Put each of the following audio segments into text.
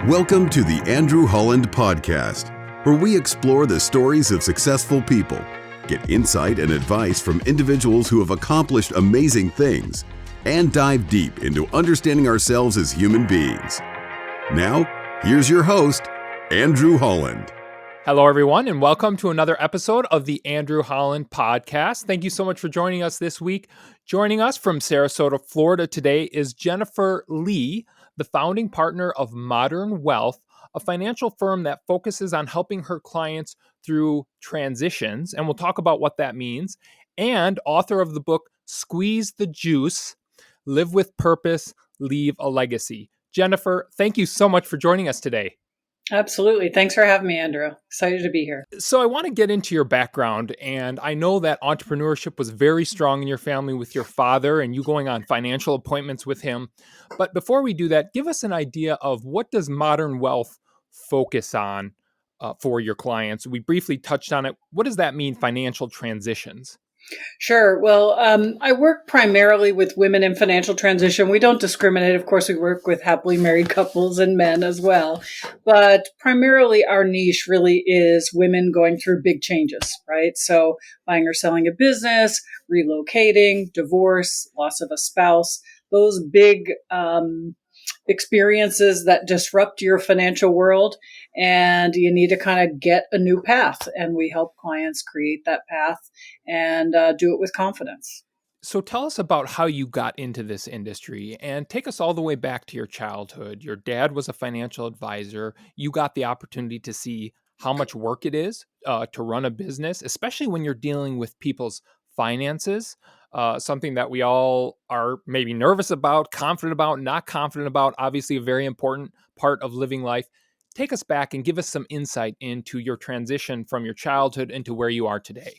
Welcome to the Andrew Holland Podcast, where we explore the stories of successful people, get insight and advice from individuals who have accomplished amazing things, and dive deep into understanding ourselves as human beings. Now, here's your host, Andrew Holland. Hello, everyone, and welcome to another episode of the Andrew Holland Podcast. Thank you so much for joining us this week. Joining us from Sarasota, Florida today is Jennifer Lee, the founding partner of Modern Wealth, a financial firm that focuses on helping her clients through transitions, and we'll talk about what that means, and author of the book, Squeeze the Juice, Live with Purpose, Leave a Legacy. Jennifer, thank you so much for joining us today. Absolutely. Thanks for having me, Andrew. Excited to be here. So I want to get into your background, and I know that entrepreneurship was very strong in your family with your father and you going on financial appointments with him. But before we do that, give us an idea of what does Modern Wealth focus on for your clients? We briefly touched on it. What does that mean, financial transitions? Sure. Well, I work primarily with women in financial transition. We don't discriminate. Of course, we work with happily married couples and men as well. But primarily our niche really is women going through big changes, right? So buying or selling a business, relocating, divorce, loss of a spouse, those big experiences that disrupt your financial world, and you need to kind of get a new path. And we help clients create that path and do it with confidence. So tell us about how you got into this industry and take us all the way back to your childhood. Your dad was a financial advisor. You got the opportunity to see how much work it is to run a business, especially when you're dealing with people's finances. Something that we all are maybe nervous about, confident about, not confident about, obviously a very important part of living life. Take us back and give us some insight into your transition from your childhood into where you are today.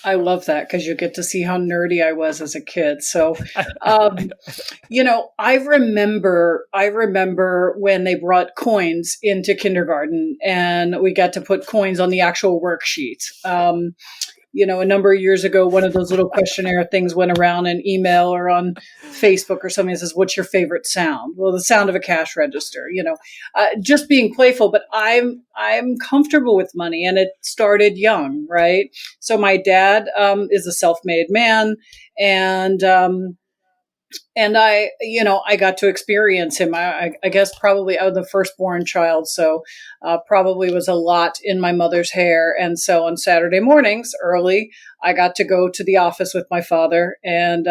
I love that because you get to see how nerdy I was as a kid. So, I remember when they brought coins into kindergarten and we got to put coins on the actual worksheet. A number of years ago, one of those little questionnaire things went around in email or on Facebook or something that says, what's your favorite sound? Well, the sound of a cash register, just being playful, but I'm comfortable with money, and it started young, right? So my dad is a self-made man, and I got to experience him. I guess probably I was the firstborn child, so probably was a lot in my mother's hair. And so on Saturday mornings early, I got to go to the office with my father and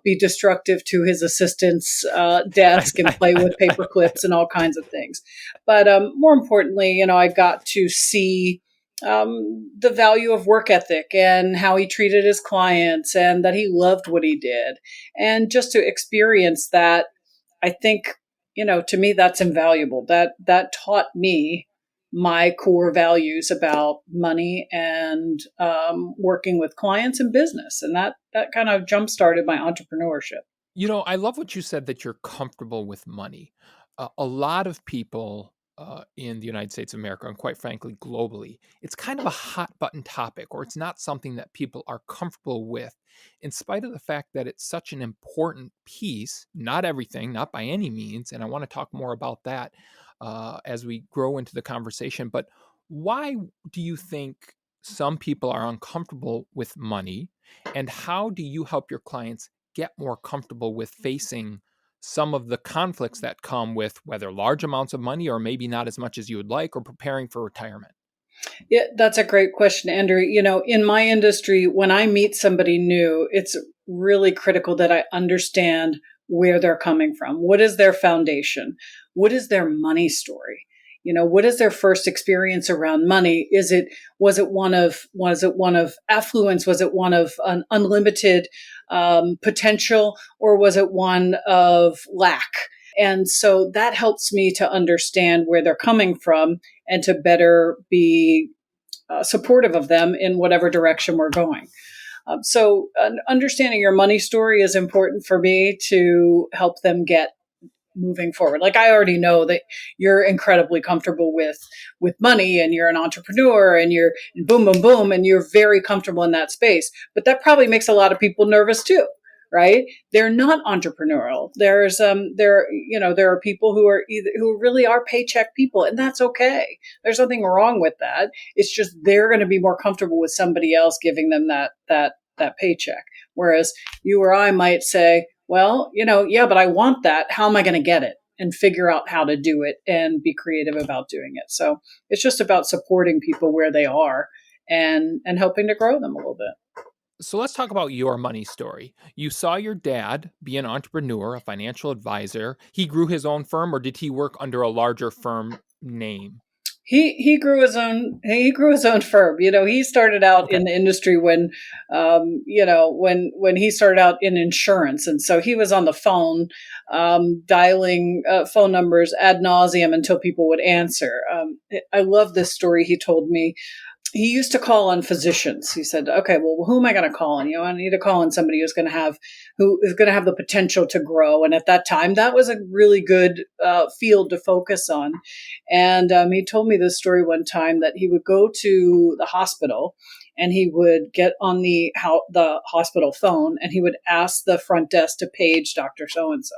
be destructive to his assistant's desk and play with paper clips and all kinds of things. But more importantly, I got to see the value of work ethic and how he treated his clients and that he loved what he did. And just to experience that, I think, to me, that's invaluable. That taught me my core values about money and working with clients and business. And that kind of jump-started my entrepreneurship. I love what you said, that you're comfortable with money. A lot of people in the United States of America, and quite frankly, globally, it's kind of a hot button topic, or it's not something that people are comfortable with, in spite of the fact that it's such an important piece, not everything, not by any means. And I want to talk more about that as we grow into the conversation. But why do you think some people are uncomfortable with money? And how do you help your clients get more comfortable with facing some of the conflicts that come with whether large amounts of money or maybe not as much as you would like, or preparing for retirement? Yeah, that's a great question, Andrew. In my industry, when I meet somebody new, it's really critical that I understand where they're coming from. What is their foundation? What is their money story? What is their first experience around money? Was it one of affluence? Was it one of an unlimited potential, or was it one of lack? And so that helps me to understand where they're coming from and to better be supportive of them in whatever direction we're going. So understanding your money story is important for me to help them get moving forward. Like, I already know that you're incredibly comfortable with money, and you're an entrepreneur, and you're boom, boom, boom, and you're very comfortable in that space. But that probably makes a lot of people nervous too, right? They're not entrepreneurial. There are people who really are paycheck people, and that's okay. There's nothing wrong with that. It's just they're going to be more comfortable with somebody else giving them that paycheck. Whereas you or I might say, well, yeah, but I want that. How am I going to get it? And figure out how to do it and be creative about doing it. So it's just about supporting people where they are and helping to grow them a little bit. So let's talk about your money story. You saw your dad be an entrepreneur, a financial advisor. He grew his own firm, or did he work under a larger firm name? He grew his own firm. He started out Okay. in the industry when he started out in insurance, and so he was on the phone, dialing phone numbers ad nauseum until people would answer. I love this story he told me. He used to call on physicians. He said, okay, well, who am I going to call on? I need to call on somebody who is going to have the potential to grow. And at that time, that was a really good field to focus on. And he told me this story one time that he would go to the hospital and he would get on the hospital phone and he would ask the front desk to page Dr. So-and-so.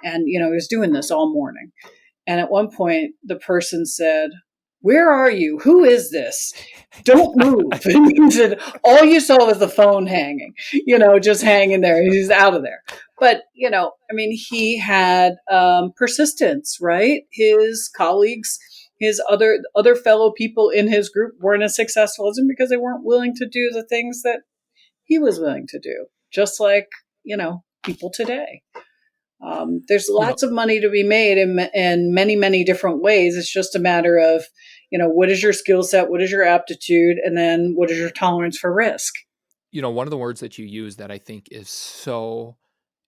And, he was doing this all morning. And at one point, the person said, where are you? Who is this? Don't move. And he said, all you saw was the phone hanging, just hanging there. He's out of there. But, he had persistence, right? His colleagues, his other fellow people in his group weren't as successful as him because they weren't willing to do the things that he was willing to do, just like, people today. There's lots of money to be made in many, many different ways. It's just a matter of, what is your skill set? What is your aptitude? And then what is your tolerance for risk? One of the words that you use that I think is so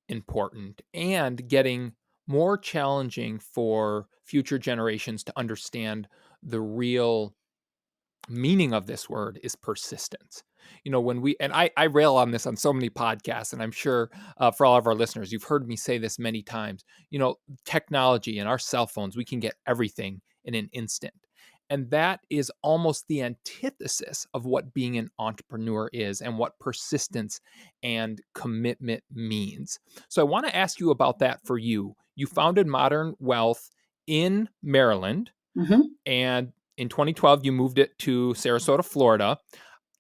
important and getting more challenging for future generations to understand the real meaning of this word is persistence. I rail on this on so many podcasts, and I'm sure for all of our listeners, you've heard me say this many times. Technology and our cell phones, we can get everything in an instant. And that is almost the antithesis of what being an entrepreneur is and what persistence and commitment means. So I want to ask you about that for you. You founded Modern Wealth in Maryland, and in 2012, you moved it to Sarasota, Florida.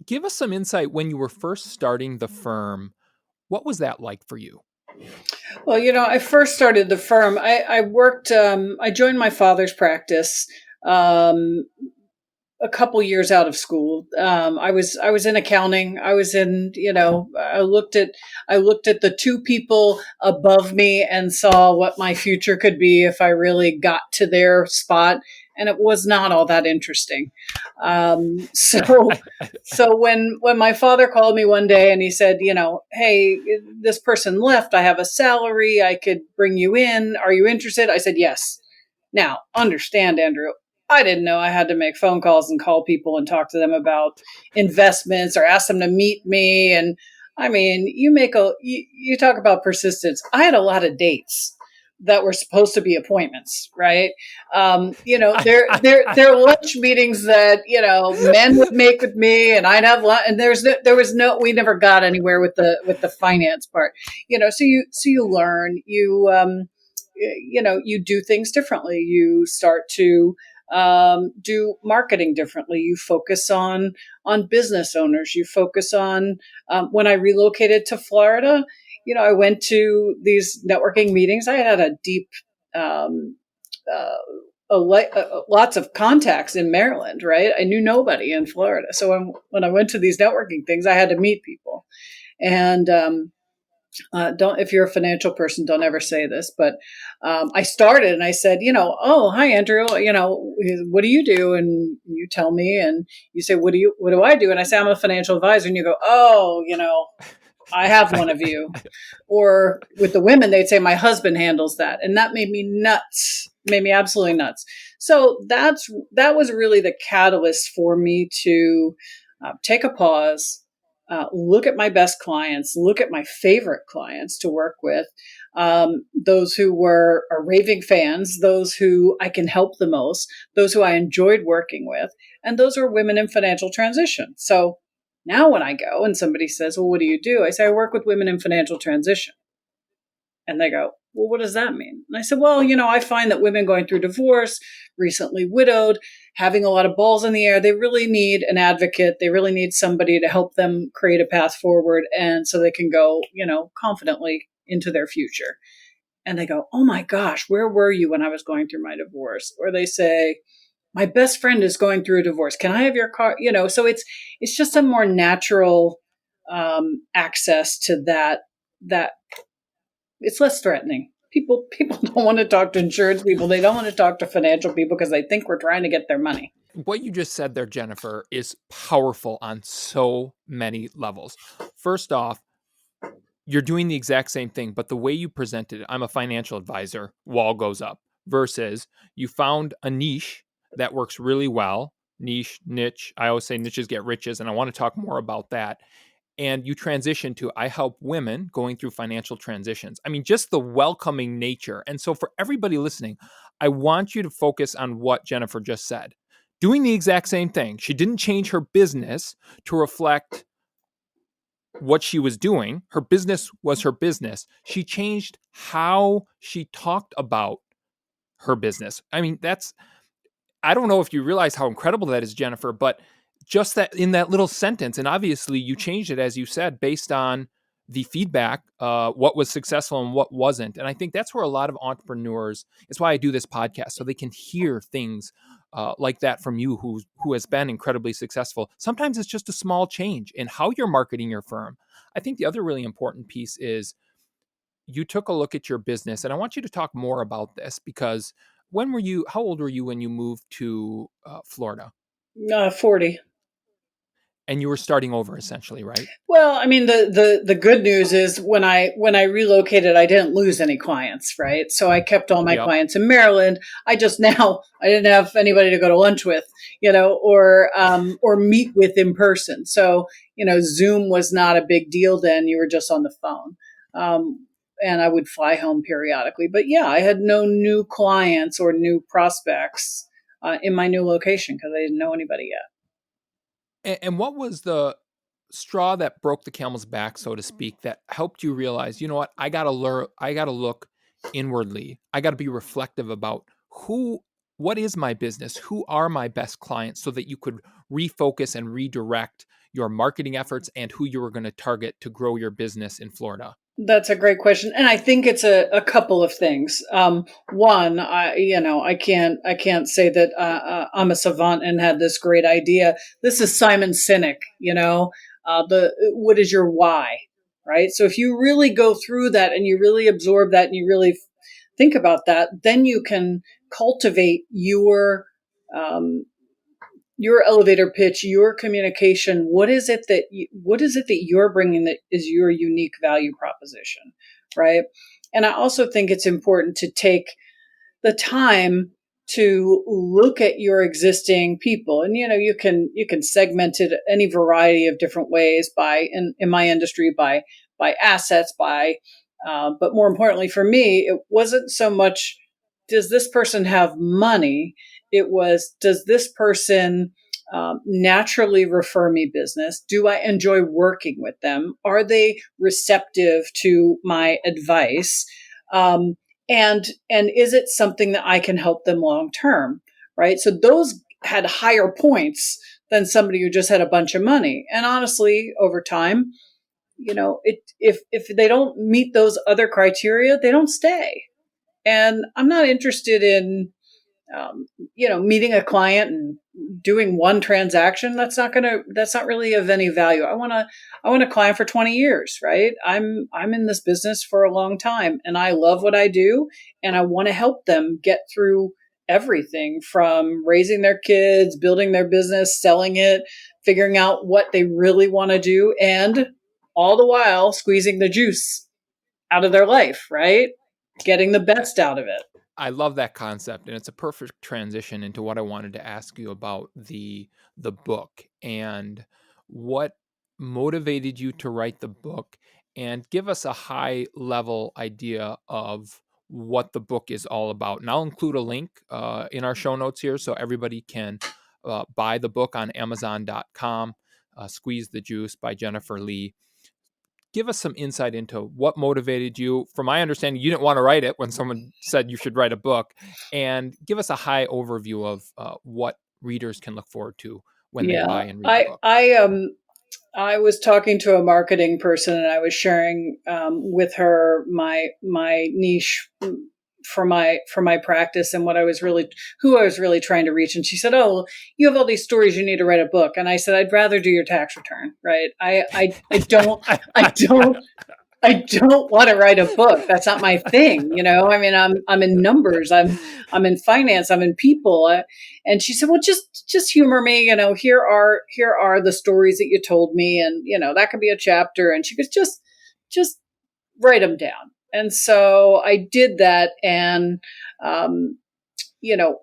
Give us some insight when you were first starting the firm. What was that like for you? Well, I first started the firm. I joined my father's practice a couple years out of school. I was in accounting. I was in, I looked at the two people above me and saw what my future could be if I really got to their spot. And it was not all that interesting. So when my father called me one day and he said, hey, this person left, I have a salary, I could bring you in. Are you interested? I said, yes. Now, understand, Andrew, I didn't know I had to make phone calls and call people and talk to them about investments or ask them to meet me. And I mean, you talk about persistence. I had a lot of dates that were supposed to be appointments, right? There are lunch meetings that, men would make with me and I'd have lunch, and we never got anywhere with the finance part, so you learn, you do things differently. You start to do marketing differently. You focus on business owners. You focus on, when I relocated to Florida, I went to these networking meetings. I had a deep, lots of contacts in Maryland, right? I knew nobody in Florida. So when I went to these networking things, I had to meet people. And if you're a financial person, don't ever say this, but I started and I said, oh, hi, Andrew, what do you do? And you tell me, and you say, what do I do? And I say, I'm a financial advisor. And you go, oh, I have one of you. Or with the women, they'd say, my husband handles that. And that made me nuts, made me absolutely nuts. So that was really the catalyst for me to take a pause, look at my best clients, look at my favorite clients to work with, those who are raving fans, those who I can help the most, those who I enjoyed working with, and those are women in financial transition. So Now, when I go and somebody says, well, what do you do? I say, I work with women in financial transition. And they go, well, what does that mean? And I said, well, I find that women going through divorce, recently widowed, having a lot of balls in the air, they really need an advocate. They really need somebody to help them create a path forward. And so they can go, confidently into their future. And they go, oh my gosh, where were you when I was going through my divorce? Or they say, my best friend is going through a divorce. Can I have your car? So it's just a more natural access to that it's less threatening. People don't want to talk to insurance people. They don't want to talk to financial people because they think we're trying to get their money. What you just said there, Jennifer, is powerful on so many levels. First off, you're doing the exact same thing, but the way you presented it, I'm a financial advisor, wall goes up, versus you found a niche that works really well. Niche. I always say niches get riches, and I want to talk more about that. And you transition to, I help women going through financial transitions. I mean, just the welcoming nature. And so for everybody listening, I want you to focus on what Jennifer just said. Doing the exact same thing. She didn't change her business to reflect what she was doing. Her business was her business. She changed how she talked about her business. I mean, I don't know if you realize how incredible that is, Jennifer, but just that in that little sentence, and obviously you changed it, as you said, based on the feedback, what was successful and what wasn't. And I think that's where a lot of entrepreneurs, it's why I do this podcast, so they can hear things like that from you who has been incredibly successful. Sometimes it's just a small change in how you're marketing your firm. I think the other really important piece is you took a look at your business, and I want you to talk more about this because how old were you when you moved to Florida? 40. And you were starting over essentially, right? Well, I mean, the good news is when I relocated, I didn't lose any clients, right? So I kept all my clients in Maryland. I didn't have anybody to go to lunch with, or meet with in person. So, Zoom was not a big deal then. You were just on the phone. And I would fly home periodically. But yeah, I had no new clients or new prospects in my new location because I didn't know anybody yet. And what was the straw that broke the camel's back, so to speak, that helped you realize, you know what, I gotta look inwardly. I gotta be reflective about what is my business? Who are my best clients, so that you could refocus and redirect your marketing efforts and who you were going to target to grow your business in Florida? That's a great question, and I think it's a couple of things. One, I can't say that I'm a savant and had this great idea. This is Simon Sinek. What is your why, right? So if you really go through that and you really absorb that and you really think about that, then you can cultivate your elevator pitch, your communication. What is it that you're bringing that is your unique value proposition, right? And I also think it's important to take the time to look at your existing people, and you can segment it any variety of different ways in my industry by assets, but more importantly for me, it wasn't so much does this person have money. It was, does this person naturally refer me business? Do I enjoy working with them? Are they receptive to my advice? And is it something that I can help them long term? Right. So those had higher points than somebody who just had a bunch of money. And honestly, over time, if they don't meet those other criteria, they don't stay. And I'm not interested in, meeting a client and doing one transaction. That's not really of any value. I want a client for 20 years, right? I'm in this business for a long time and I love what I do. And I want to help them get through everything from raising their kids, building their business, selling it, figuring out what they really want to do, and all the while squeezing the juice out of their life, right? Getting the best out of it. I love that concept, and it's a perfect transition into what I wanted to ask you about the book and what motivated you to write the book, and give us a high level idea of what the book is all about. And I'll include a link in our show notes here so everybody can buy the book on Amazon.com. Squeeze the Juice by Jennifer Lee. Give us some insight into what motivated you. From my understanding, you didn't want to write it when someone said you should write a book, and give us a high overview of what readers can look forward to when they buy Yeah. and read the book. I was talking to a marketing person, and I was sharing with her my niche for my practice and who I was really trying to reach. And she said, "Oh, you have all these stories. You need to write a book." And I said, "I'd rather do your tax return, right? I don't I don't want to write a book. That's not my thing, you know. I mean, I'm in numbers. I'm in finance. I'm in people." And she said, "Well, just humor me. You know, here are the stories that you told me, and you know that could be a chapter." And she goes, just write them down." And so I did that, and you know,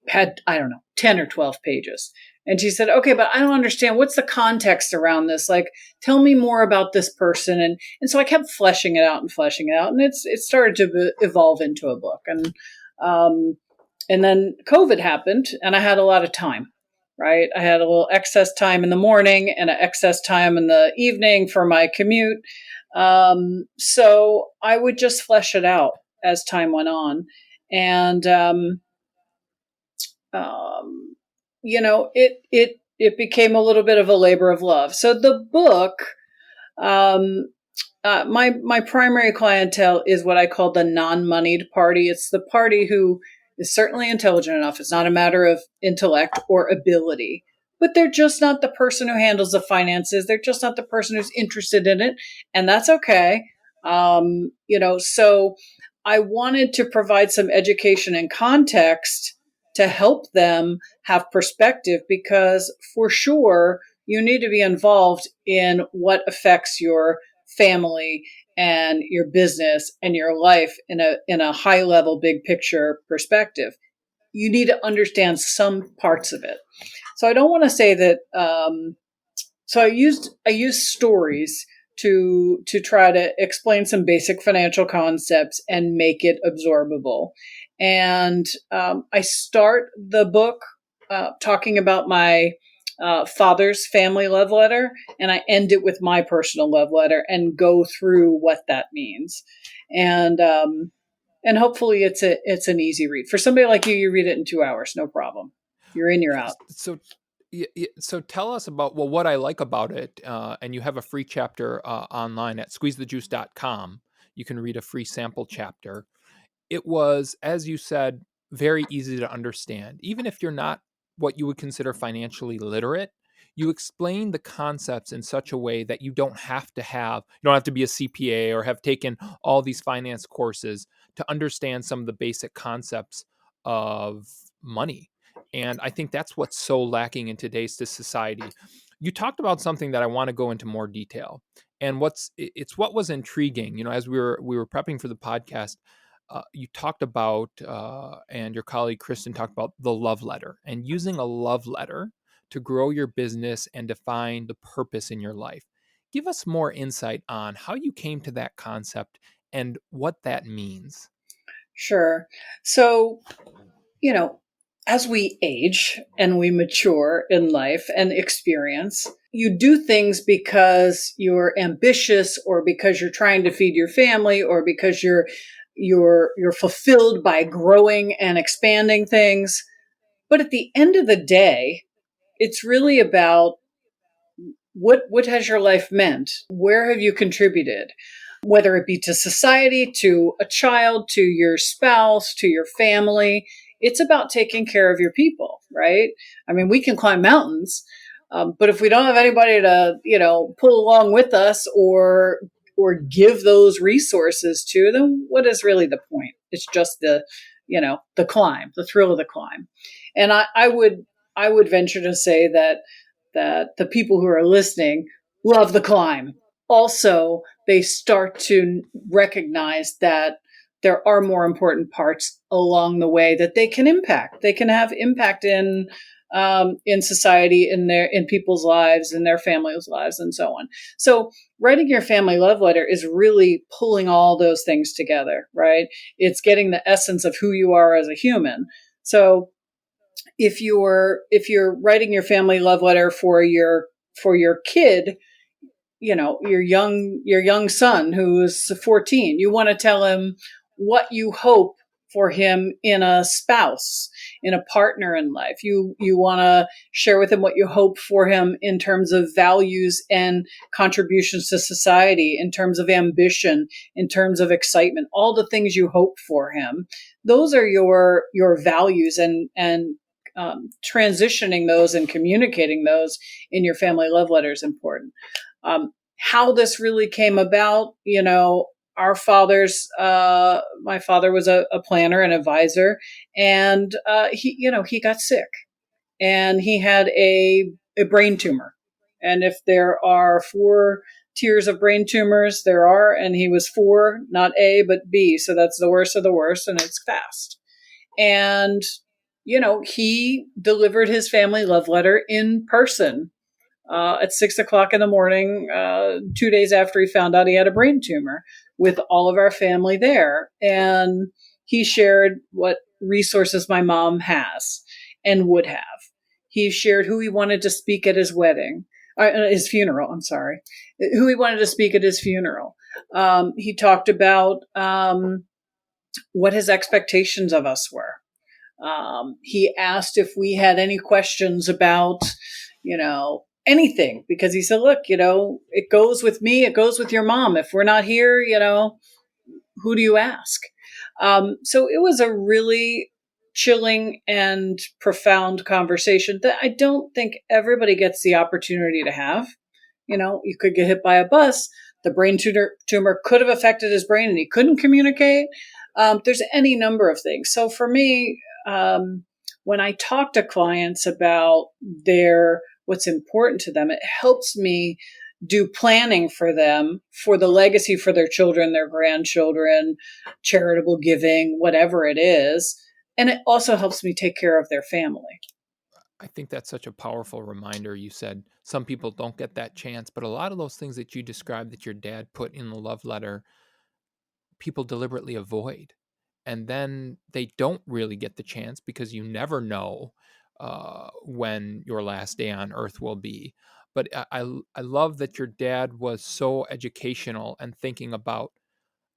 had, I don't know, 10 or 12 pages. And she said, "Okay, but I don't understand. What's the context around this? Like, tell me more about this person." And so I kept fleshing it out, and it started to evolve into a book. And then COVID happened, and I had a lot of time, right? I had a little excess time in the morning and an excess time in the evening for my commute. So I would just flesh it out as time went on. And, you know, it became a little bit of a labor of love. So the book, my primary clientele is what I call the non-moneyed party. It's the party who is certainly intelligent enough. It's not a matter of intellect or ability, but they're just not the person who handles the finances. They're just not the person who's interested in it, and that's okay. You know, so I wanted to provide some education and context to help them have perspective, because for sure you need to be involved in what affects your family and your business and your life in a high level, big picture perspective. You need to understand some parts of it. So I don't want to say that. So I used stories to try to explain some basic financial concepts and make it absorbable. And I start the book talking about my father's family love letter, and I end it with my personal love letter and go through what that means. And hopefully it's an easy read for somebody like you. You read it in 2 hours, no problem. You're in, you're out. So tell us about, well, what I like about it, and you have a free chapter online at squeezethejuice.com. You can read a free sample chapter. It was, as you said, very easy to understand. Even if you're not what you would consider financially literate, you explain the concepts in such a way that you don't have to be a CPA or have taken all these finance courses to understand some of the basic concepts of money. And I think that's what's so lacking in today's society. You talked about something that I want to go into more detail. And what was intriguing, you know, as we were prepping for the podcast, you talked about, and your colleague Kristen talked about the love letter and using a love letter to grow your business and define the purpose in your life. Give us more insight on how you came to that concept and what that means. Sure. So, you know, as we age and we mature in life and experience, you do things because you're ambitious, or because you're trying to feed your family, or because you're fulfilled by growing and expanding things. But at the end of the day, it's really about what has your life meant? Where have you contributed? Whether it be to society, to a child, to your spouse, to your family. It's about taking care of your people, right? I mean, we can climb mountains, but if we don't have anybody to, you know, pull along with us or give those resources to, then what is really the point? It's just the climb, the thrill of the climb. And I would venture to say that the people who are listening love the climb. Also, they start to recognize that there are more important parts along the way that they can impact. They can have impact in society, in people's lives, in their families' lives, and so on. So, writing your family love letter is really pulling all those things together, right? It's getting the essence of who you are as a human. So, if you're writing your family love letter for your for your kid, your young son who's 14, you want to tell him what you hope for him in a spouse, in a partner in life. You want to share with him what you hope for him in terms of values and contributions to society, in terms of ambition, in terms of excitement, all the things you hope for him. Those are your values, and transitioning those and communicating those in your family love letter is important. How this really came about, our my father was a planner and advisor, and he got sick, and he had a brain tumor. And if there are 4 tiers of brain tumors, there are, and he was 4, not A, but B. So that's the worst of the worst, and it's fast. And, he delivered his family love letter in person at 6 o'clock in the morning, 2 days after he found out he had a brain tumor, with all of our family there. And he shared what resources my mom has and would have. He shared who he wanted to speak at his wedding, his funeral, I'm sorry, who he wanted to speak at his funeral. He talked about what his expectations of us were. He asked if we had any questions about, anything, because he said, look, it goes with me, it goes with your mom. If we're not here, who do you ask? So it was a really chilling and profound conversation that I don't think everybody gets the opportunity to have. You could get hit by a bus. The brain tumor could have affected his brain and he couldn't communicate. There's any number of things. So for me, when I talk to clients about what's important to them, it helps me do planning for them, for the legacy for their children, their grandchildren, charitable giving, whatever it is. And it also helps me take care of their family. I think that's such a powerful reminder. You said some people don't get that chance, but a lot of those things that you described that your dad put in the love letter, people deliberately avoid. And then they don't really get the chance because you never know when your last day on earth will be. But I love that your dad was so educational and thinking about,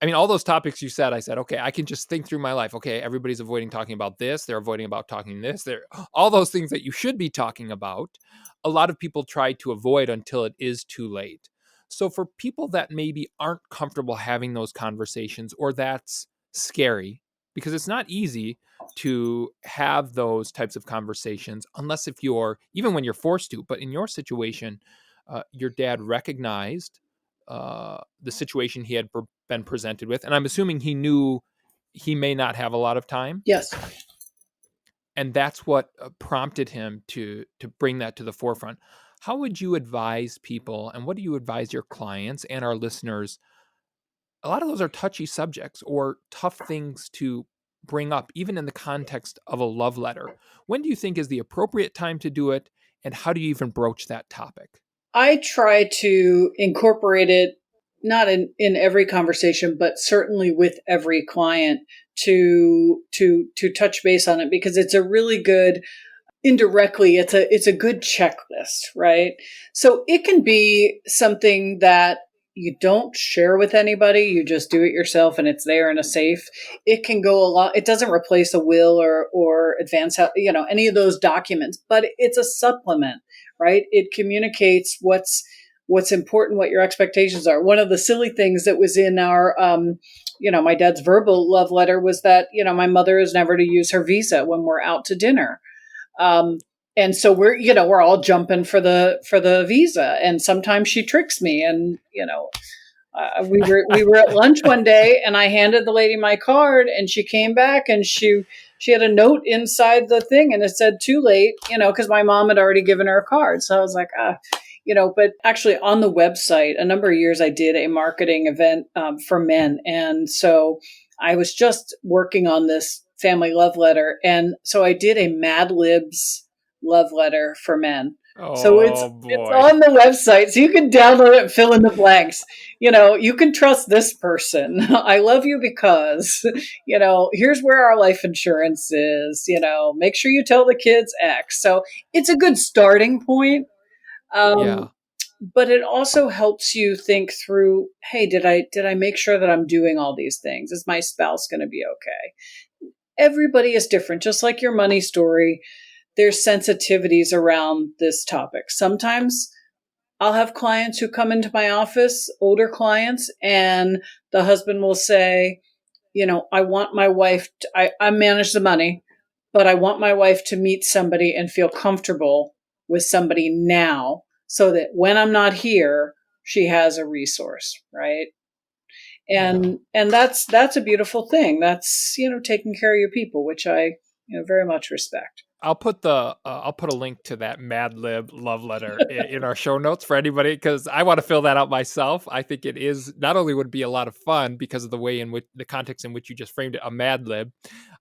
all those topics you said, I said, okay, I can just think through my life. Okay, everybody's avoiding talking about this. They're avoiding about talking this. They're all those things that you should be talking about. A lot of people try to avoid until it is too late. So for people that maybe aren't comfortable having those conversations, or that's scary, because it's not easy to have those types of conversations unless if you're, even when you're forced to, but in your situation, your dad recognized the situation he had been presented with. And I'm assuming he knew he may not have a lot of time. Yes. And that's what prompted him to bring that to the forefront. How would you advise people, and what do you advise your clients and our listeners? A lot of those are touchy subjects or tough things to bring up, even in the context of a love letter. When do you think is the appropriate time to do it? And how do you even broach that topic? I try to incorporate it, not in every conversation, but certainly with every client, to touch base on it, because it's a really good, indirectly, it's a good checklist, right? So it can be something that you don't share with anybody, you just do it yourself and it's there in a safe. It can go a lot. It doesn't replace a will or advance, any of those documents, but it's a supplement, right? It communicates what's important, what your expectations are. One of the silly things that was in our, my dad's verbal love letter was that, my mother is never to use her Visa when we're out to dinner. And so we're all jumping for the Visa, and sometimes she tricks me. And we were at lunch one day, and I handed the lady my card, and she came back, and she had a note inside the thing, and it said "too late," because my mom had already given her a card. So I was like, but actually on the website, a number of years I did a marketing event for men, and so I was just working on this family love letter, and so I did a Mad Libs love letter for men. Oh, so it's boy. on the website, so you can download it and fill in the blanks. You can trust this person. I love you because, here's where our life insurance is. Make sure you tell the kids X. So it's a good starting point. Yeah. But it also helps you think through, hey, did I make sure that I'm doing all these things? Is my spouse going to be okay? Everybody is different, just like your money story. There's sensitivities around this topic. Sometimes I'll have clients who come into my office, older clients, and the husband will say, I want my wife, I manage the money, but I want my wife to meet somebody and feel comfortable with somebody now so that when I'm not here, she has a resource, right? Yeah. And that's a beautiful thing. That's, taking care of your people, which I, very much respect. I'll put a link to that Mad Lib love letter in our show notes for anybody, because I want to fill that out myself. I think it is, not only would it be a lot of fun because of the way in which the context in which you just framed it, a Mad Lib,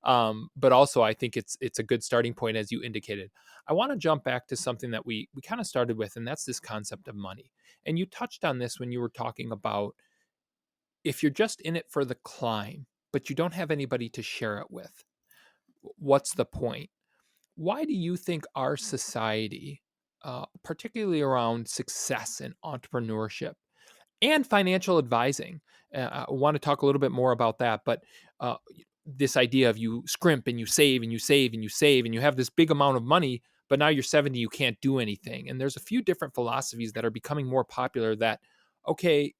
but also I think it's a good starting point, as you indicated. I want to jump back to something that we kind of started with, and that's this concept of money. And you touched on this when you were talking about, if you're just in it for the climb, but you don't have anybody to share it with, what's the point? Why do you think our society, particularly around success and entrepreneurship and financial advising, I want to talk a little bit more about that, but uh, this idea of you scrimp and you save and you save and you save and you have this big amount of money, but now you're 70, you can't do anything. And there's a few different philosophies that are becoming more popular that, okay,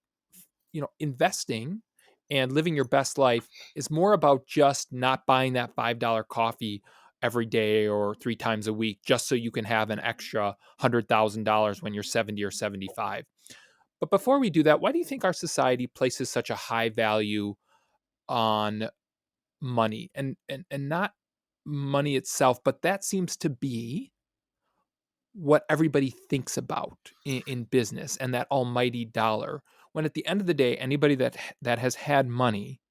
investing and living your best life is more about just not buying that $5 coffee every day or 3 times a week just so you can have an extra $100,000 when you're 70 or 75. But before we do that, why do you think our society places such a high value on money, and not money itself, but that seems to be what everybody thinks about in business, and that almighty dollar, when at the end of the day, anybody that has had money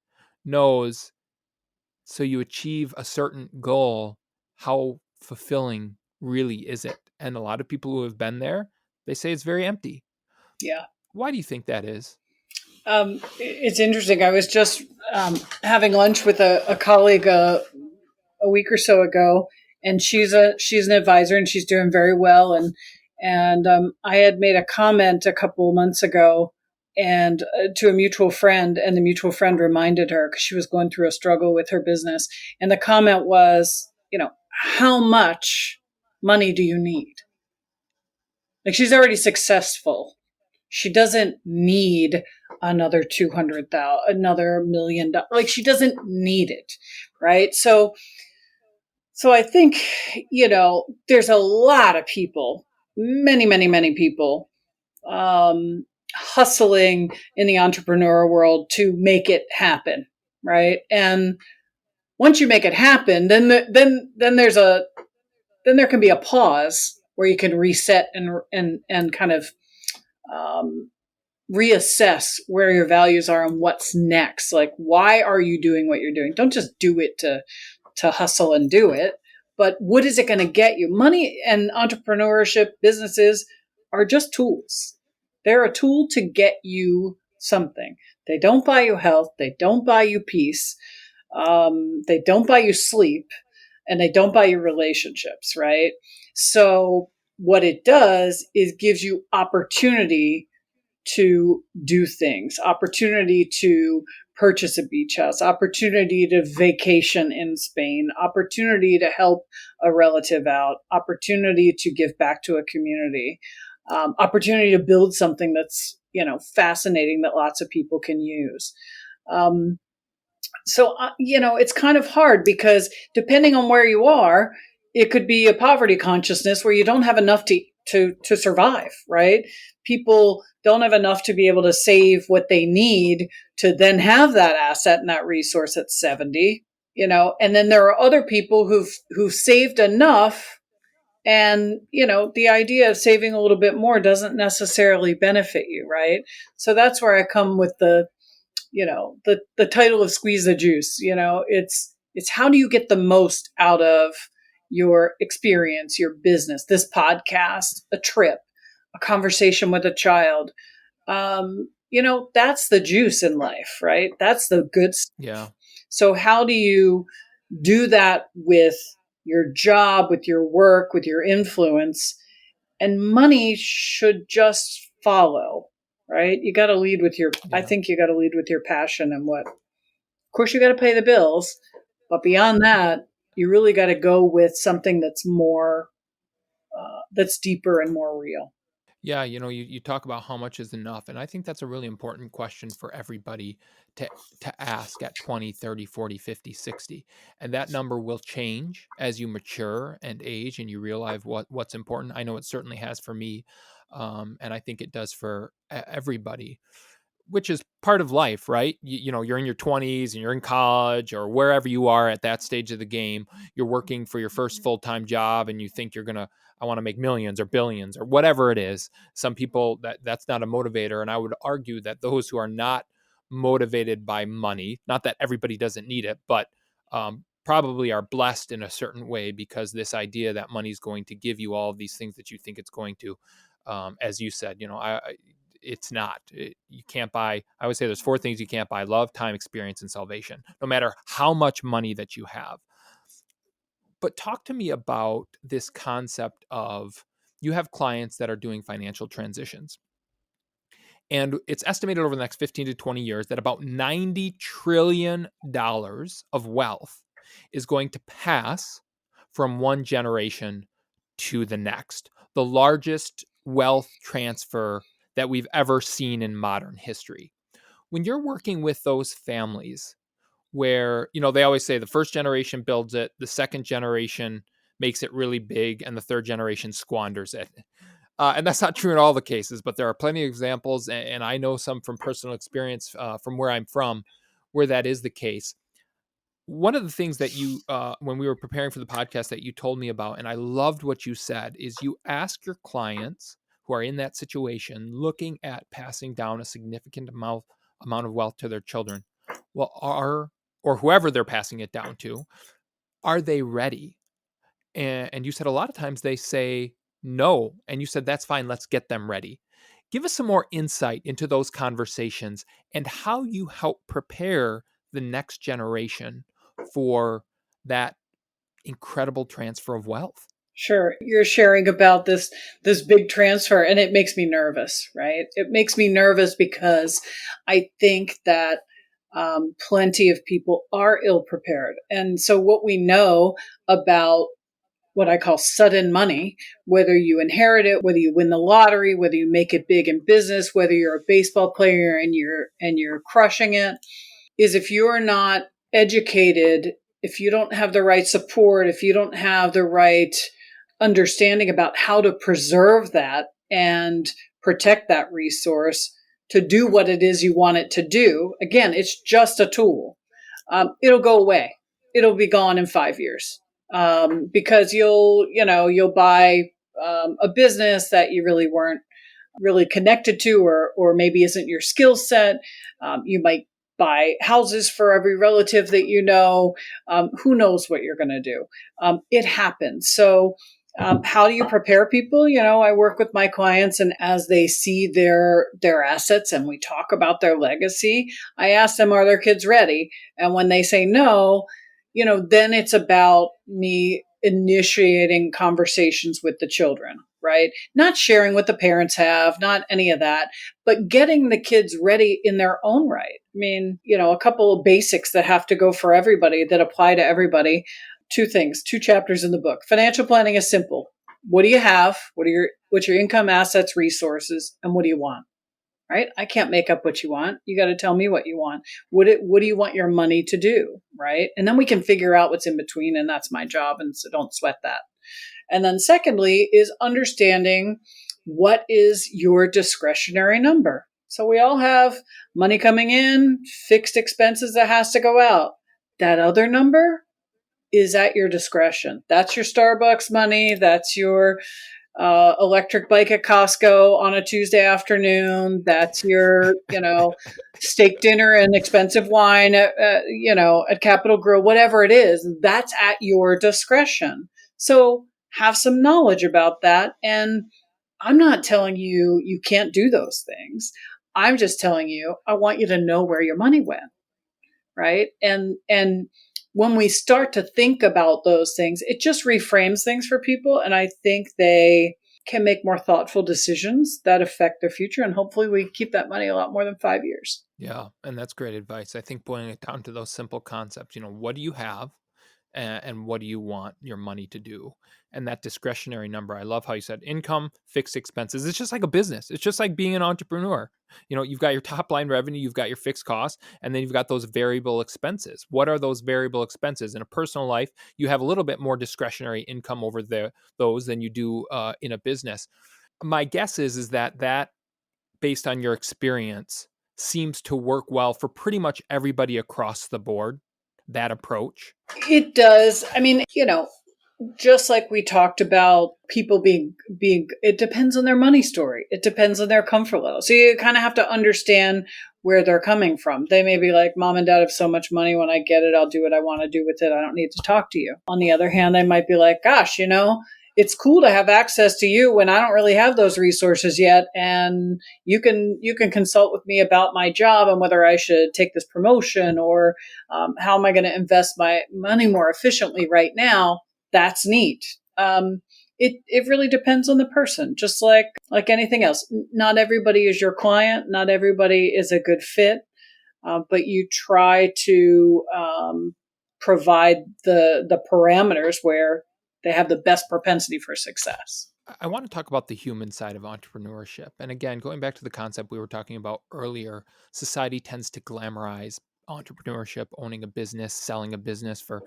knows, so you achieve a certain goal, how fulfilling really is it? And a lot of people who have been there, they say it's very empty. Yeah. Why do you think that is? It's interesting. I was just having lunch with a colleague a week or so ago, and she's an advisor, and she's doing very well. And I had made a comment a couple of months ago, and to a mutual friend, and the mutual friend reminded her because she was going through a struggle with her business, and the comment was, how much money do you need? Like, she's already successful. She doesn't need another 200,000, another $1 million. Like, she doesn't need it. Right. So I think, there's a lot of people, many, many, many people, hustling in the entrepreneurial world to make it happen. Right. And once you make it happen, then there can be a pause where you can reset and kind of, um, reassess where your values are and what's next. Like, why are you doing what you're doing? Don't just do it to hustle and do it, but what is it going to get you? Money and entrepreneurship businesses are just tools. They're a tool to get you something. They don't buy you health. They don't buy you peace. They don't buy you sleep, and they don't buy you relationships, right? So what it does is gives you opportunity to do things, opportunity to purchase a beach house, opportunity to vacation in Spain, opportunity to help a relative out, opportunity to give back to a community, opportunity to build something that's, fascinating that lots of people can use. Um, it's kind of hard because depending on where you are, it could be a poverty consciousness where you don't have enough to survive, right? People don't have enough to be able to save what they need to then have that asset and that resource at 70, and then there are other people who've saved enough, and, the idea of saving a little bit more doesn't necessarily benefit you, right? So that's where I come with the title of Squeeze the Juice. It's how do you get the most out of your experience, your business, this podcast, a trip, a conversation with a child. That's the juice in life, right? That's the good stuff. Yeah. So how do you do that with your job, with your work, with your influence, and money should just follow, right? You got to lead with I Yeah. think you got to lead with your passion and what, of course, you got to pay the bills, but beyond that, you really got to go with something that's more, that's deeper and more real. Yeah, you talk about how much is enough. And I think that's a really important question for everybody to ask at 20, 30, 40, 50, 60. And that number will change as you mature and age and you realize what's important. I know it certainly has for me. And I think it does for everybody, which is part of life, right? You're in your 20s and you're in college or wherever you are at that stage of the game. You're working for your first full-time job and you think I want to make millions or billions or whatever it is. Some people that's not a motivator. And I would argue that those who are not motivated by money, not that everybody doesn't need it, but probably are blessed in a certain way because this idea that money is going to give you all of these things that you think it's going to, as you said, it's not. You can't buy. I would say there's four things you can't buy: love, time, experience, and salvation, no matter how much money that you have. But talk to me about this concept of you have clients that are doing financial transitions. And it's estimated over the next 15 to 20 years that about $90 trillion of wealth is going to pass from one generation to the next. The largest wealth transfer that we've ever seen in modern history. When you're working with those families where, they always say the first generation builds it, the second generation makes it really big, and the third generation squanders it. And that's not true in all the cases, but there are plenty of examples, and I know some from personal experience from where I'm from, where that is the case. One of the things that when we were preparing for the podcast that you told me about, and I loved what you said, is you ask your clients who are in that situation, looking at passing down a significant amount of wealth to their children, well, or whoever they're passing it down to, are they ready? And you said a lot of times they say no. And you said, that's fine. Let's get them ready. Give us some more insight into those conversations and how you help prepare the next generation for that incredible transfer of wealth. Sure. You're sharing about this big transfer, and it makes me nervous, right? It makes me nervous because I think that plenty of people are ill prepared. And so what we know about what I call sudden money, whether you inherit it, whether you win the lottery, whether you make it big in business, whether you're a baseball player and you're crushing it, is if you're not educated, if you don't have the right support, if you don't have the right understanding about how to preserve that and protect that resource to do what it is you want it to do. Again, it's just a tool. It'll go away. It'll be gone in 5 years because you'll buy a business that you really weren't really connected to, or maybe isn't your skill set. You might buy houses for every relative that you know. Who knows what you're going to do? It happens. So how do you prepare people? I work with my clients, and as they see their assets and we talk about their legacy, I ask them, are their kids ready? And when they say no, then it's about me initiating conversations with the children, right? Not sharing what the parents have, not any of that, but getting the kids ready in their own right. I mean, a couple of basics that have to go for everybody, that apply to everybody. Two things, two chapters in the book. Financial planning is simple. What do you have? What's your income, assets, resources, and what do you want? Right? I can't make up what you want. You got to tell me what you want. What do you want your money to do? Right? And then we can figure out what's in between, and that's my job. And so don't sweat that. And then secondly is understanding what is your discretionary number. So we all have money coming in, fixed expenses that has to go out. That other number is at your discretion. That's your Starbucks money. That's your electric bike at Costco on a Tuesday afternoon. That's your, steak dinner and expensive wine at Capitol Grill, whatever it is. That's at your discretion. So have some knowledge about that. And I'm not telling you you can't do those things. I'm just telling you, I want you to know where your money went. Right. And when we start to think about those things, it just reframes things for people. And I think they can make more thoughtful decisions that affect their future. And hopefully we keep that money a lot more than 5 years. Yeah, and that's great advice. I think boiling it down to those simple concepts, what do you have and what do you want your money to do? And that discretionary number, I love how you said income, fixed expenses. It's just like a business. It's just like being an entrepreneur. You've got your top line revenue, you've got your fixed costs, and then you've got those variable expenses. What are those variable expenses? In a personal life, you have a little bit more discretionary income over those than you do in a business. My guess is that based on your experience seems to work well for pretty much everybody across the board, that approach. It does. I mean, just like we talked about people being, it depends on their money story. It depends on their comfort level. So you kind of have to understand where they're coming from. They may be like, Mom and Dad have so much money. When I get it, I'll do what I want to do with it. I don't need to talk to you. On the other hand, they might be like, gosh, it's cool to have access to you when I don't really have those resources yet. And you can consult with me about my job and whether I should take this promotion or how am I going to invest my money more efficiently right now. That's neat. It really depends on the person, just like anything else. Not everybody is your client. Not everybody is a good fit, but you try to provide the parameters where they have the best propensity for success. I want to talk about the human side of entrepreneurship. And again, going back to the concept we were talking about earlier, society tends to glamorize entrepreneurship, owning a business, selling a business for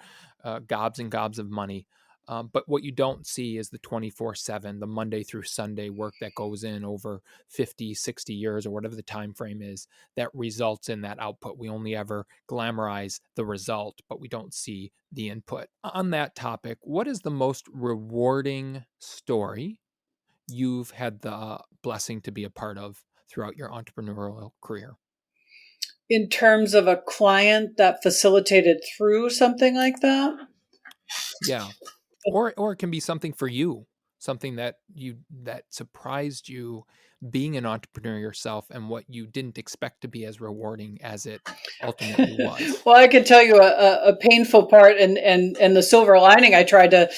gobs and gobs of money. But what you don't see is the 24/7, the Monday through Sunday work that goes in over 50, 60 years or whatever the time frame is that results in that output. We only ever glamorize the result, but we don't see the input. On that topic, what is the most rewarding story you've had the blessing to be a part of throughout your entrepreneurial career? In terms of a client that facilitated through something like that? Yeah. Or it can be something for you, something that surprised you being an entrepreneur yourself and what you didn't expect to be as rewarding as it ultimately was. Well, I can tell you a painful part and the silver lining I tried to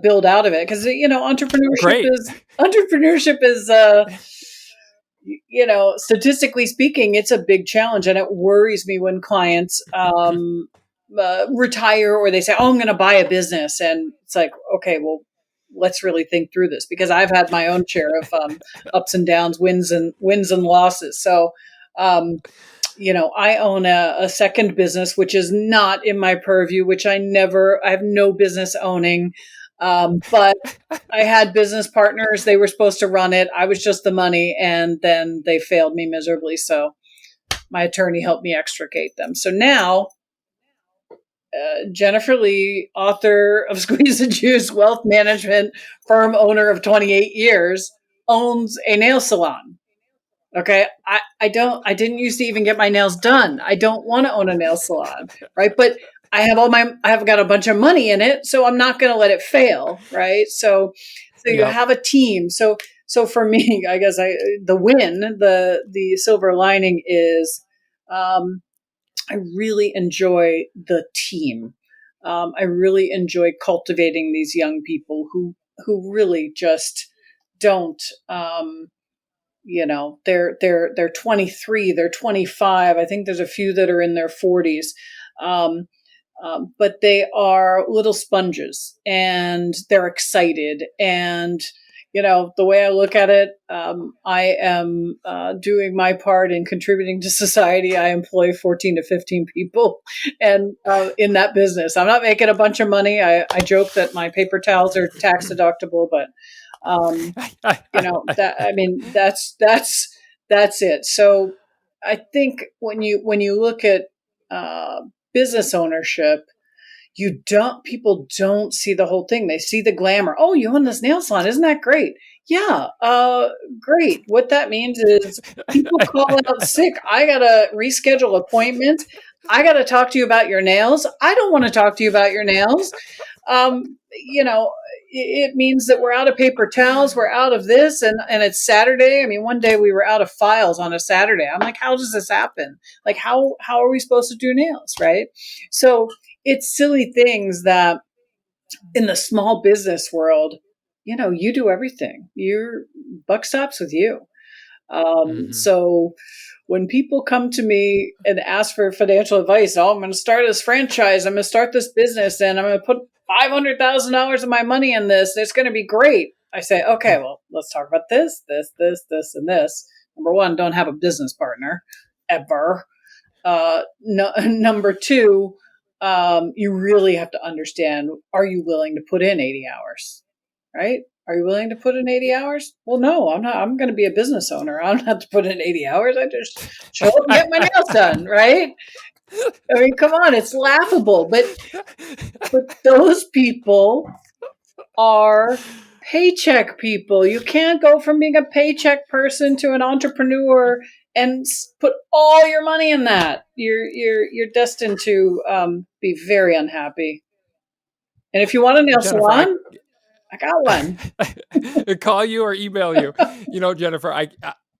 build out of it, because entrepreneurship is statistically speaking, it's a big challenge, and it worries me when clients retire or they say, "Oh, I'm going to buy a business," and it's like, okay, well, let's really think through this, because I've had my own share of ups and downs, wins and losses. So, I own a second business, which is not in my purview, which I have no business owning. But I had business partners. They were supposed to run it. I was just the money, and then they failed me miserably. So my attorney helped me extricate them. So now, Jennifer Lee, author of Squeeze the Juice, wealth management firm owner of 28 years, owns a nail salon. Okay. I didn't used to even get my nails done. I don't want to own a nail salon. Right. But I have got a bunch of money in it, so I'm not going to let it fail. Right. So you have a team. So for me, I guess the silver lining is, I really enjoy the team. I really enjoy cultivating these young people who really just don't, they're 23, they're 25. I think there's a few that are in their 40s. But they are little sponges, and they're excited. And, the way I look at it, I am doing my part in contributing to society. I employ 14 to 15 people and in that business. I'm not making a bunch of money. I joke that my paper towels are tax deductible, but that's it. So I think when you look at business ownership, people don't see the whole thing. They see the glamour. Oh, you own this nail salon. Isn't that great? Yeah. Great. What that means is people call out sick. I got to reschedule appointments. I got to talk to you about your nails. I don't want to talk to you about your nails. It means that we're out of paper towels. We're out of this. And it's Saturday. I mean, one day we were out of files on a Saturday. I'm like, how does this happen? Like, how are we supposed to do nails? Right. So it's silly things that in the small business world, you do everything. Your buck stops with you. Hmm. So when people come to me and ask for financial advice, I'm going to start this franchise, I'm going to start this business, and I'm going to put $500,000 of my money in this. It's going to be great. I say, okay, well, let's talk about this, and this. Number one, don't have a business partner ever. No, number two, you really have to understand, are you willing to put in 80 hours? Right? Are you willing to put in 80 hours? Well, no, I'm not. I'm going to be a business owner. I don't have to put in 80 hours. I just show up and get my nails done, right? I mean, come on, it's laughable, but those people are paycheck people. You can't go from being a paycheck person to an entrepreneur and put all your money in that. You're destined to be very unhappy. And if you want a nail Jennifer, salon, I got one. call you or email you. Jennifer, I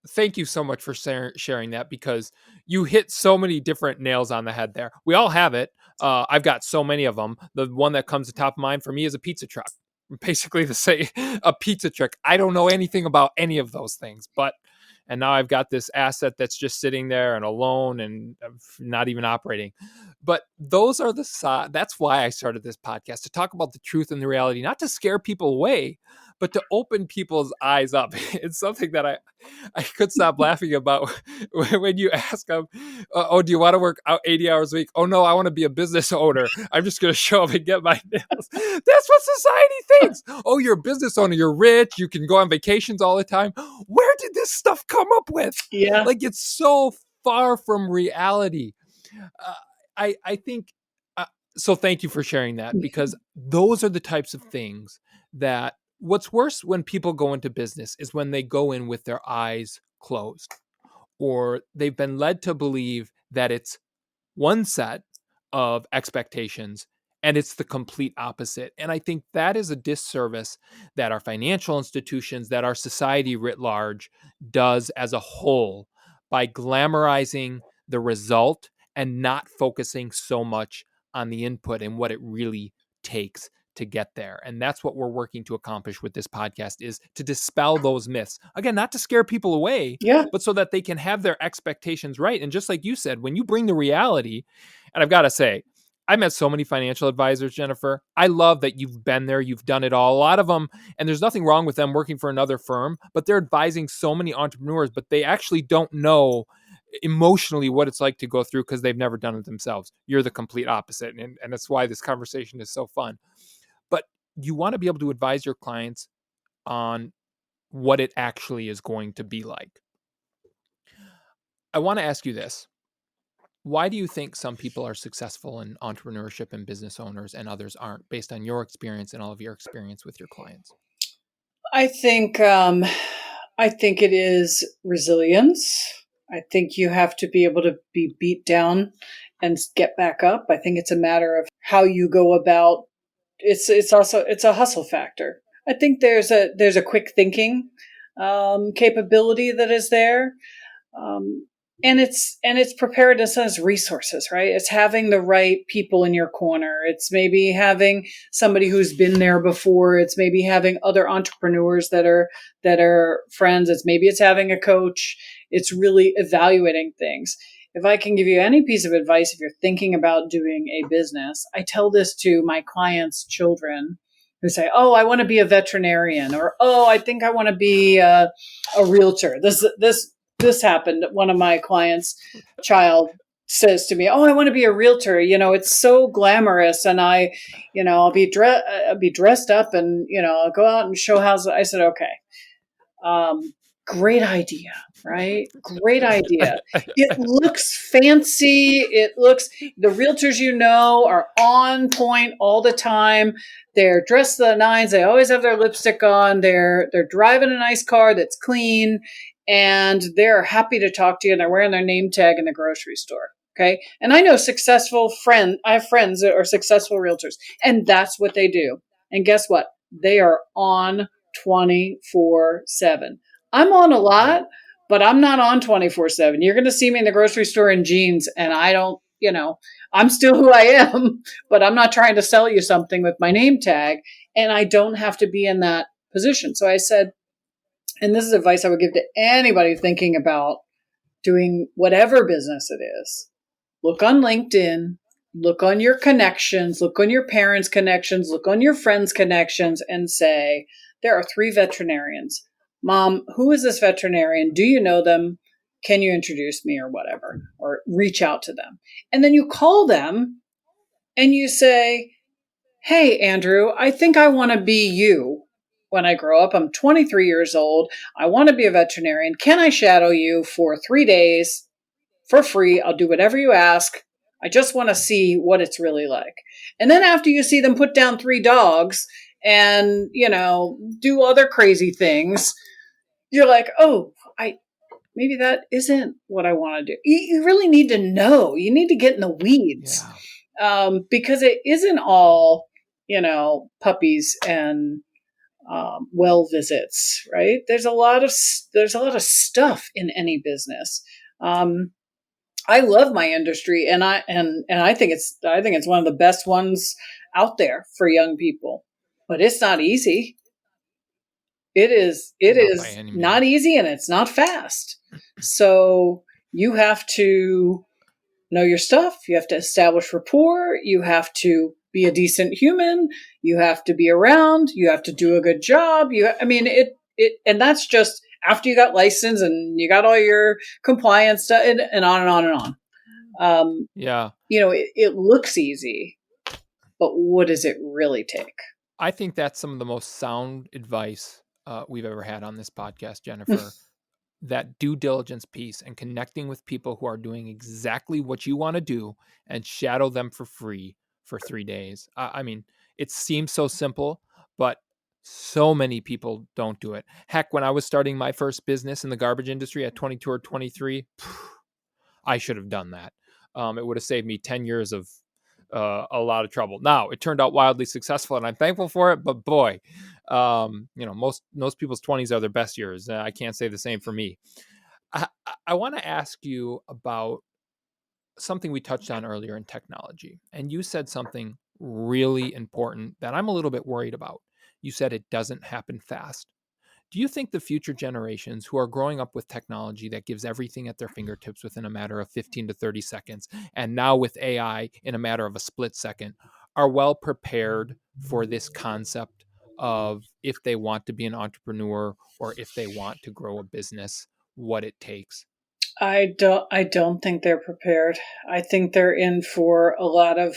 thank you so much for sharing that, because you hit so many different nails on the head there. We all have it. I've got so many of them. The one that comes to top of mind for me is a pizza truck. Basically, to say a pizza truck. I don't know anything about any of those things, and now I've got this asset that's just sitting there and alone and not even operating. But those are that's why I started this podcast, to talk about the truth and the reality, not to scare people away, but to open people's eyes up. It's something that I could stop laughing about when you ask them, oh, do you want to work out 80 hours a week? Oh, no, I want to be a business owner. I'm just going to show up and get my nails. That's what society thinks. Oh, you're a business owner. You're rich. You can go on vacations all the time. Where did this stuff come up with? Yeah. Like, it's so far from reality. Uh, I think, so thank you for sharing that, because those are the types of things that, what's worse when people go into business is when they go in with their eyes closed, or they've been led to believe that it's one set of expectations and it's the complete opposite. And I think that is a disservice that our financial institutions, that our society writ large does as a whole, by glamorizing the result and not focusing so much on the input and what it really takes to get there. And that's what we're working to accomplish with this podcast, is to dispel those myths. Again, not to scare people away, Yeah. but so that they can have their expectations right. And just like you said, when you bring the reality, and I've got to say, I met so many financial advisors, Jennifer. I love that you've been there. You've done it all. A lot of them, and there's nothing wrong with them working for another firm, but they're advising so many entrepreneurs, but they actually don't know emotionally what it's like to go through, because they've never done it themselves. You're the complete opposite. And that's why this conversation is so fun. But you want to be able to advise your clients on what it actually is going to be like. I want to ask you this. Why do you think some people are successful in entrepreneurship and business owners and others aren't, based on your experience and all of your experience with your clients? I think it is resilience. I think you have to be able to be beat down and get back up. I think it's a matter of how you go about. It's also a hustle factor. I think there's a quick thinking capability that is there. And it's preparedness as resources, right? It's having the right people in your corner. It's maybe having somebody who's been there before. It's maybe having other entrepreneurs that are friends. It's having a coach. It's really evaluating things. If I can give you any piece of advice, if you're thinking about doing a business, I tell this to my clients' children who say, "Oh, I want to be a veterinarian," or "Oh, I think I want to be a realtor." This happened. One of my clients' child says to me, "Oh, I want to be a realtor. It's so glamorous, and I'll be dressed up, and I'll go out and show houses." I said, "Okay, great idea, right? Great idea. It looks fancy. The realtors are on point all the time. They're dressed to the nines. They always have their lipstick on. They're driving a nice car that's clean, and they're happy to talk to you, and they're wearing their name tag in the grocery store." Okay. And I know I have friends that are successful realtors, and that's what they do. And guess what? They are on 24/7. I'm on a lot, but I'm not on 24/7. You're going to see me in the grocery store in jeans, and I don't, I'm still who I am, but I'm not trying to sell you something with my name tag. And I don't have to be in that position. So I said, and this is advice I would give to anybody thinking about doing whatever business it is. Look on LinkedIn, look on your connections, look on your parents' connections, look on your friends' connections, and say, there are 3 veterinarians. Mom, who is this veterinarian? Do you know them? Can you introduce me or whatever? Or reach out to them. And then you call them and you say, hey, Andrew, I think I want to be you when I grow up. I'm 23 years old. I want to be a veterinarian. Can I shadow you for 3 days for free? I'll do whatever you ask. I just want to see what it's really like. And then after you see them put down 3 dogs and, do other crazy things, you're like, oh, maybe that isn't what I want to do. You really need to know. You need to get in the weeds. Because it isn't all, puppies and well visits, right? There's a lot of stuff in any business. I love my industry, and I think it's one of the best ones out there for young people. But it's not easy. It is not easy, and it's not fast. So you have to know your stuff. You have to establish rapport. You have to be a decent human. You have to be around. You have to do a good job. And that's just after you got licensed and you got all your compliance stuff and on and on and on. It looks easy, but what does it really take? I think that's some of the most sound advice we've ever had on this podcast, Jennifer. That due diligence piece and connecting with people who are doing exactly what you want to do and shadow them for free for 3 days. It seems so simple, but so many people don't do it. Heck, when I was starting my first business in the garbage industry at 22 or 23, I should have done that. It would have saved me 10 years of a lot of trouble. Now, it turned out wildly successful, and I'm thankful for it. But boy, most people's 20s are their best years. I can't say the same for me. I want to ask you about something we touched on earlier in technology, and you said something really important that I'm a little bit worried about. You said it doesn't happen fast. Do you think the future generations who are growing up with technology that gives everything at their fingertips within a matter of 15 to 30 seconds, and now with AI in a matter of a split second, are well prepared for this concept of if they want to be an entrepreneur or if they want to grow a business, what it takes? I don't think they're prepared. I think they're in for a lot of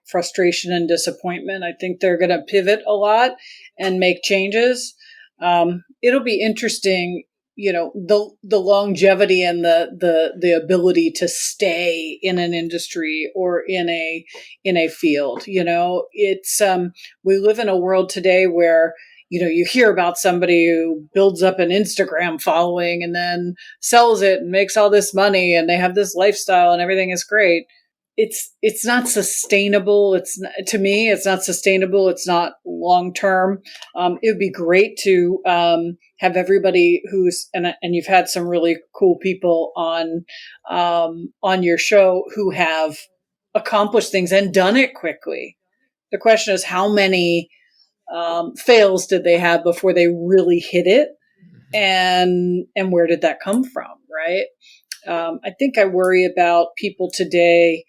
frustration and disappointment. I think they're going to pivot a lot and make changes. It'll be interesting, the longevity and the ability to stay in an industry or in a field. It's we live in a world today where you hear about somebody who builds up an Instagram following and then sells it and makes all this money and they have this lifestyle and everything is great. It's not sustainable. To me, it's not sustainable. It's not long term. It would be great to have everybody and you've had some really cool people on your show who have accomplished things and done it quickly. The question is, how many fails did they have before they really hit it, and where did that come from, right? I think I worry about people today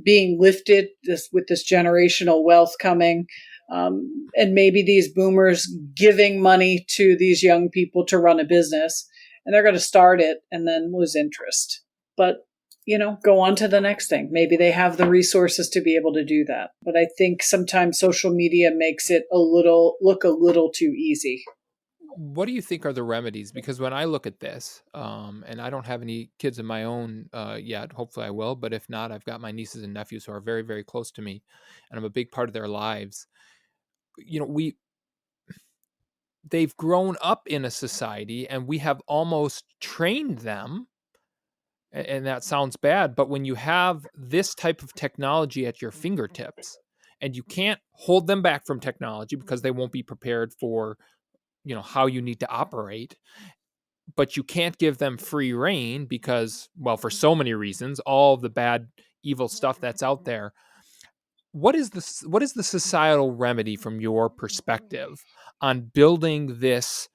being lifted with this generational wealth coming, and maybe these boomers giving money to these young people to run a business, and they're going to start it and then lose interest. But go on to the next thing. Maybe they have the resources to be able to do that. But I think sometimes social media makes it look a little too easy. What do you think are the remedies? Because when I look at this, and I don't have any kids of my own yet, hopefully I will, but if not, I've got my nieces and nephews who are very, very close to me, and I'm a big part of their lives. They've grown up in a society, and we have almost trained them, and that sounds bad, but when you have this type of technology at your fingertips, and you can't hold them back from technology because they won't be prepared for how you need to operate, but you can't give them free reign because, well, for so many reasons, all the bad, evil stuff that's out there. what is the societal remedy from your perspective on building this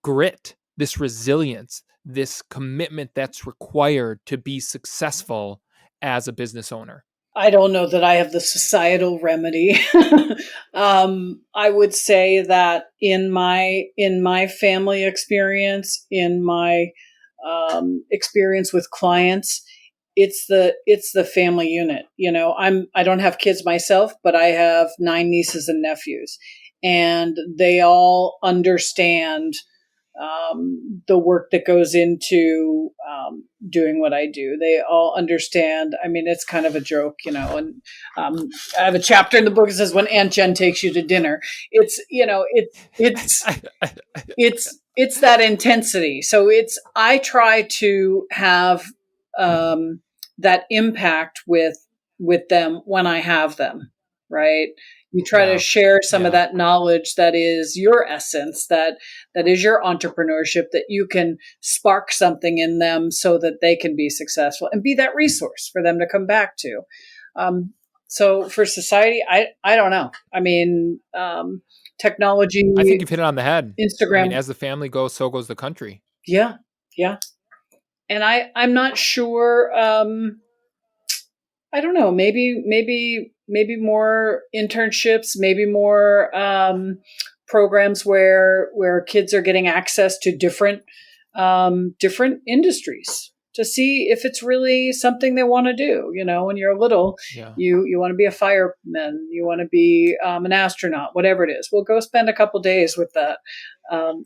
grit, this resilience, this commitment that's required to be successful as a business owner? I don't know that I have the societal remedy. I would say that in my family experience, in my experience with clients, it's the family unit. I don't have kids myself, but I have 9 nieces and nephews, and they all understand the work that goes into doing what I do. They all understand. I mean, it's kind of a joke, and I have a chapter in the book that says when Aunt Jen takes you to dinner. It's that intensity. So I try to have that impact with them when I have them, right? You try to Yeah. share some of Yeah. that knowledge that is your essence, that is your entrepreneurship, that you can spark something in them so that they can be successful and be that resource for them to come back to. So for society, I don't know. I mean, I think technology, you've hit it on the head. I mean, Instagram, as the family goes, so goes the country. yeah, yeah. And I'm not sure. I don't know. Maybe more internships. Maybe more programs where kids are getting access to different industries to see if it's really something they want to do. When you're little, Yeah. you want to be a fireman, you want to be an astronaut, whatever it is. Well, go spend a couple days with that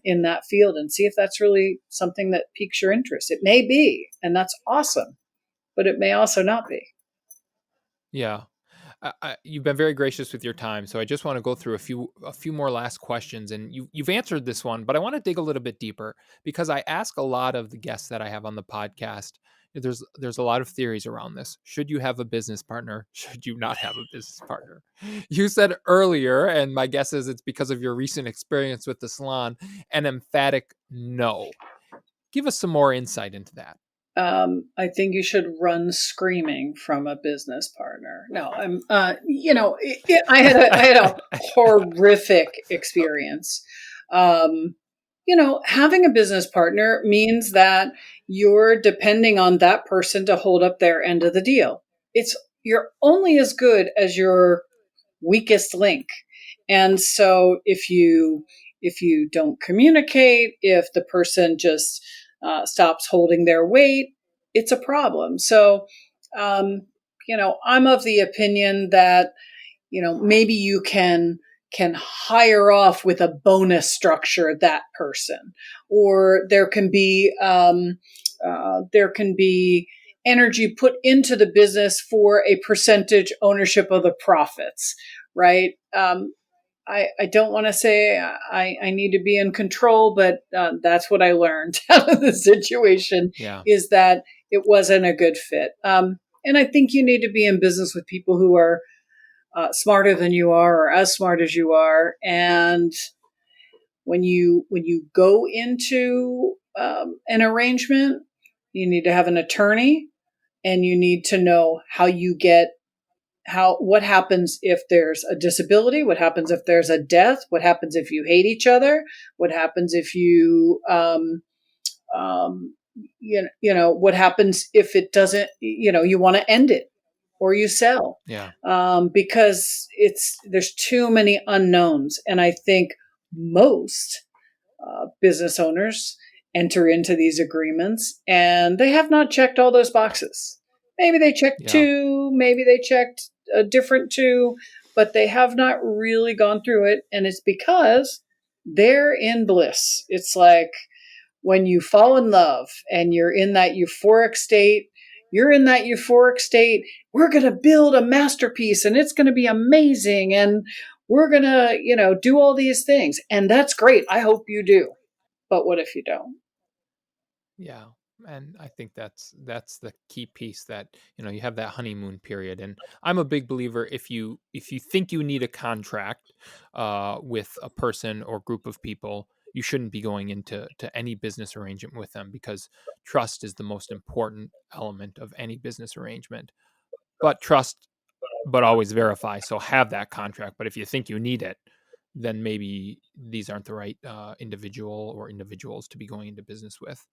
in that field and see if that's really something that piques your interest. It may be, and that's awesome, but it may also not be. Yeah. You've been very gracious with your time, so I just want to go through a few more last questions, and you've answered this one, but I want to dig a little bit deeper because I ask a lot of the guests that I have on the podcast. There's a lot of theories around this. Should you have a business partner? Should you not have a business partner? You said earlier, and my guess is it's because of your recent experience with the salon, an emphatic no. Give us some more insight into that. I think you should run screaming from a business partner. No, I had a horrific experience. Having a business partner means that you're depending on that person to hold up their end of the deal. You're only as good as your weakest link. And so if you don't communicate, if the person just stops holding their weight, it's a problem. So I'm of the opinion that maybe you can hire off with a bonus structure that person, or there can be energy put into the business for a percentage ownership of the profits, right? I don't want to say I need to be in control, but that's what I learned out of the situation, Yeah. is that it wasn't a good fit. And I think you need to be in business with people who are smarter than you are, or as smart as you are. And when you go into an arrangement, you need to have an attorney, and you need to know what happens if there's a disability, what happens if there's a death, what happens if you hate each other, what happens if um, what happens if it doesn't, you want to end it or you sell, Yeah. because there's too many unknowns. And I think most business owners enter into these agreements and they have not checked all those boxes. Maybe they checked Yeah. two, maybe they checked a different two, but they have not really gone through it. And it's because they're in bliss. It's like when you fall in love and you're in that euphoric state. We're going to build a masterpiece and it's going to be amazing. And we're going to, do all these things. And that's great. I hope you do. But what if you don't? Yeah. And I think that's the key piece, that you have that honeymoon period. And I'm a big believer, if you think you need a contract with a person or group of people, you shouldn't be going into any business arrangement with them, because trust is the most important element of any business arrangement. But trust but always verify. So have that contract. But if you think you need it, then maybe these aren't the right individual or individuals to be going into business with.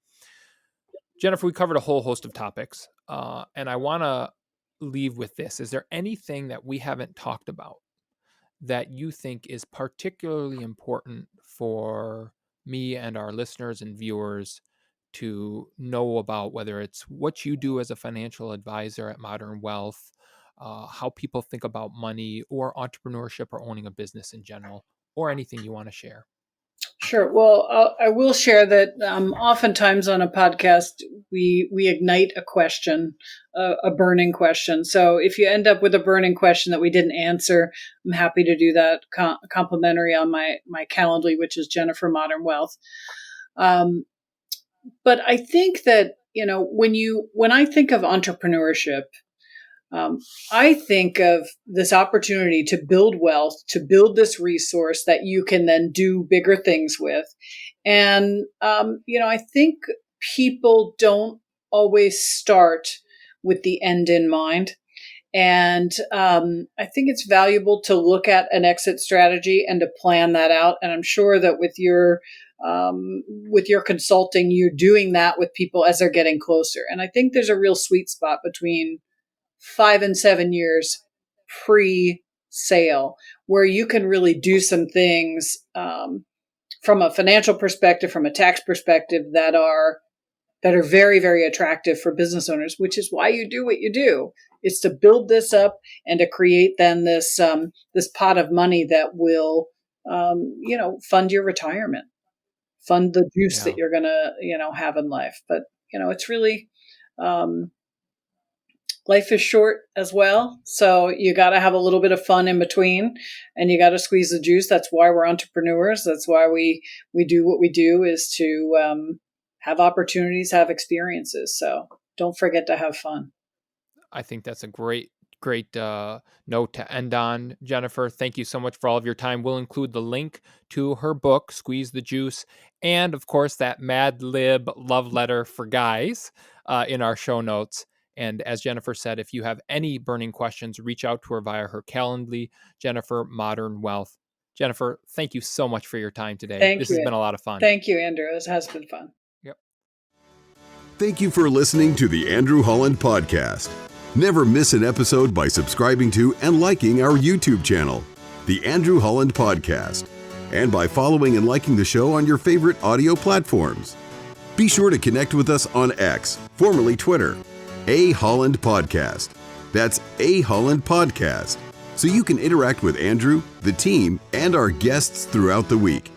Jennifer, we covered a whole host of topics, and I want to leave with this. Is there anything that we haven't talked about that you think is particularly important for me and our listeners and viewers to know about, whether it's what you do as a financial advisor at Modern Wealth, how people think about money or entrepreneurship or owning a business in general, or anything you want to share? Sure. Well, I will share that oftentimes on a podcast, we ignite a question, a burning question. So if you end up with a burning question that we didn't answer, I'm happy to do that complimentary on my Calendly, which is Jennifer Modern Wealth. But I think that, when I think of entrepreneurship, I think of this opportunity to build wealth, to build this resource that you can then do bigger things with. And, I think people don't always start with the end in mind. And I think it's valuable to look at an exit strategy and to plan that out. And I'm sure that with your consulting, you're doing that with people as they're getting closer. And I think there's a real sweet spot between 5 and 7 years pre-sale, where you can really do some things from a financial perspective, from a tax perspective, that are very, very attractive for business owners, which is why you do what you do. It's to build this up and to create then this pot of money that will fund your retirement, fund the juice that you're gonna have in life. But it's really life is short as well. So you got to have a little bit of fun in between, and you got to squeeze the juice. That's why we're entrepreneurs. That's why we do what we do, is to have opportunities, have experiences. So don't forget to have fun. I think that's a great note to end on. Jennifer, thank you so much for all of your time. We'll include the link to her book, Squeeze the Juice, and of course that Mad Lib love letter for guys in our show notes. And as Jennifer said, if you have any burning questions, reach out to her via her Calendly, Jennifer Modern Wealth. Jennifer, thank you so much for your time today. This has been a lot of fun. Thank you, Andrew. This has been fun. Yep. Thank you for listening to the Andrew Holland Podcast. Never miss an episode by subscribing to and liking our YouTube channel, The Andrew Holland Podcast, and by following and liking the show on your favorite audio platforms. Be sure to connect with us on X, formerly Twitter, A Holland Podcast. That's A Holland Podcast, so you can interact with Andrew, the team, and our guests throughout the week.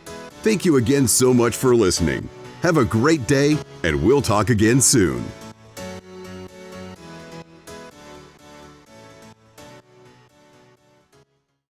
Thank you again so much for listening. Have a great day, and we'll talk again soon.